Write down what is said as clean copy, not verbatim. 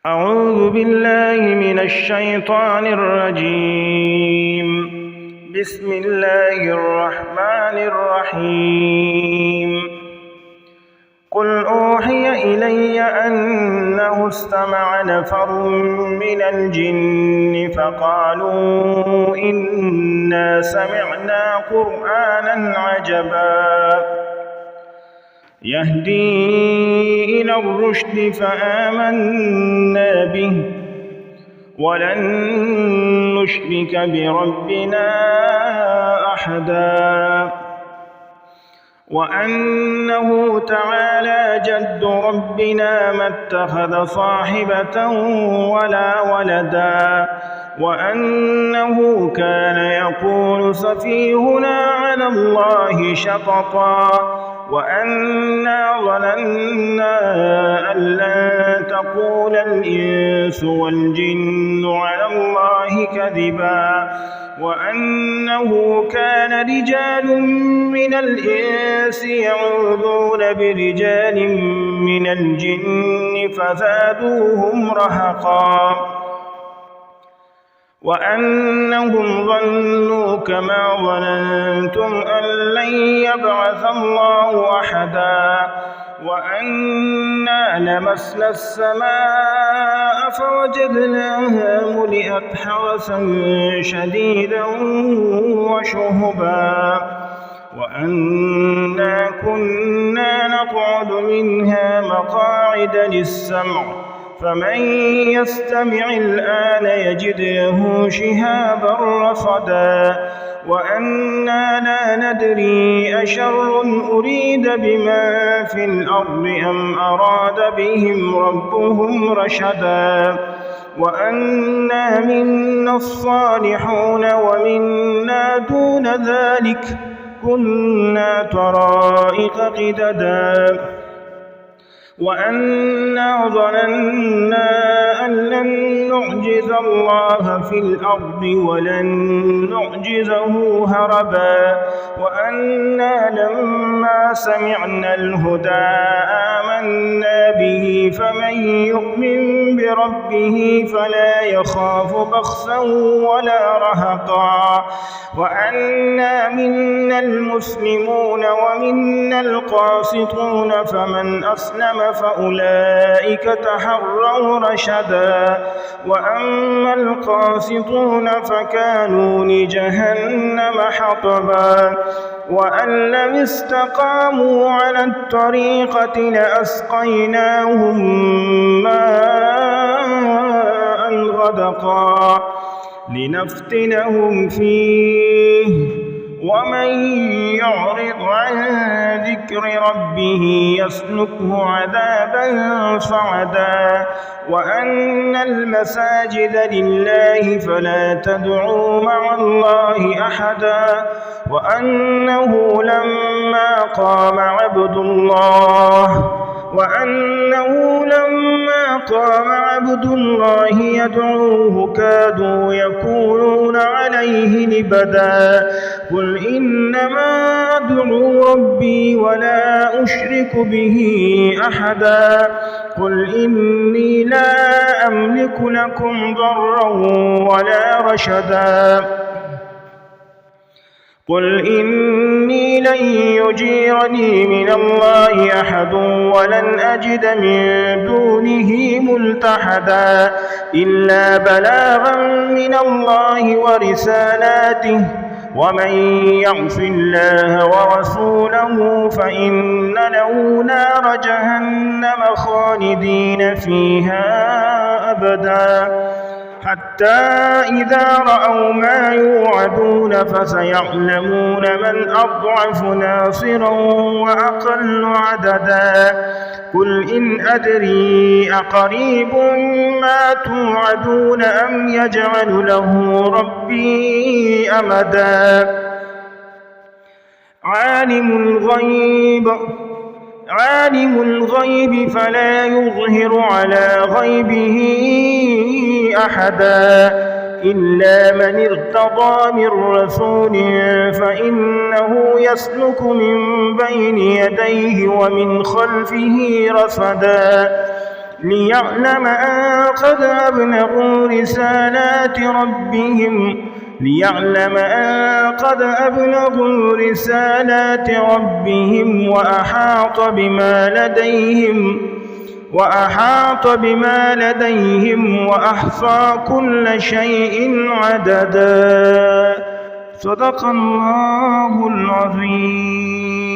أعوذ بالله من الشيطان الرجيم. بسم الله الرحمن الرحيم. قل أوحي إلي أنه استمع نفر من الجن فقالوا إنا سمعنا قرآنا عجبا يهدي إلى الرشد فآمنا به ولن نشرك بربنا أحدا وأنه تعالى جد ربنا ما اتخذ صاحبة ولا ولدا وأنه كان يقول سفيهنا على الله شططا وأنا ظننا أن لن تقول الإنس والجن على الله كذبا وأنه كان رجال من الإنس يعوذون برجال من الجن فزادوهم رهقا وأنهم ظنوا كما ظننتم أن لن يبعث الله أحدا وأنا لمسنا السماء فوجدناها ملئت حرسا شديدا وشهبا وأنا كنا نقعد منها مقاعد للسمع فمن يستمع الآن يجد له شهابا رصدا وأنا لا ندري أشر أريد بما في الأرض أم أراد بهم ربهم رشدا وأنا منا الصالحون ومنا دون ذلك كنا طرائق قددا وأنا ظننا أن لن نعجز الله في الأرض ولن نعجزه هربا وأنا لما سمعنا الهدى آمنا به فمن يؤمن بربه فلا يخاف بخسا ولا رهقا وأنا منا المسلمون ومنا القاسطون فمن أسلم فأولئك تحروا رشدا وأما القاسطون فكانوا لجهنم حطبا وأن لم استقاموا على الطريقة لأسقيناهم ماء غدقا لنفتنهم فيه ومن يعرض عن ذكر ربه يسلكه عذابا صعدا وأن المساجد لله فلا تدعوا مع الله أحدا وأنه لما قام عبد الله يدعوه كادوا يكونون عليه لبدا قل إنما أدعو ربي ولا أشرك به أحدا قل إني لا أملك لكم ضرا ولا رشدا قل إني لن يجيرني من الله أحد ولن أجد من دونه ملتحدا إلا بلاغا من الله ورسالاته ومن يعص الله ورسوله فإن له نار جهنم خالدين فيها أبدا حتى إذا رأوا ما يوعدون فسيعلمون من أضعف ناصرا وأقل عددا قل إن أدري أقريب ما توعدون أم يجعل له ربي أمدا عالم الغيب فلا يظهر على غيبه أحدا إلا من ارتضى من رسول فإنه يسلك من بين يديه ومن خلفه رصدا ليعلم أن قد أبلغوا رسالات ربهم وأحاط بما لديهم وأحصى كل شيء عددا. صدق الله العظيم.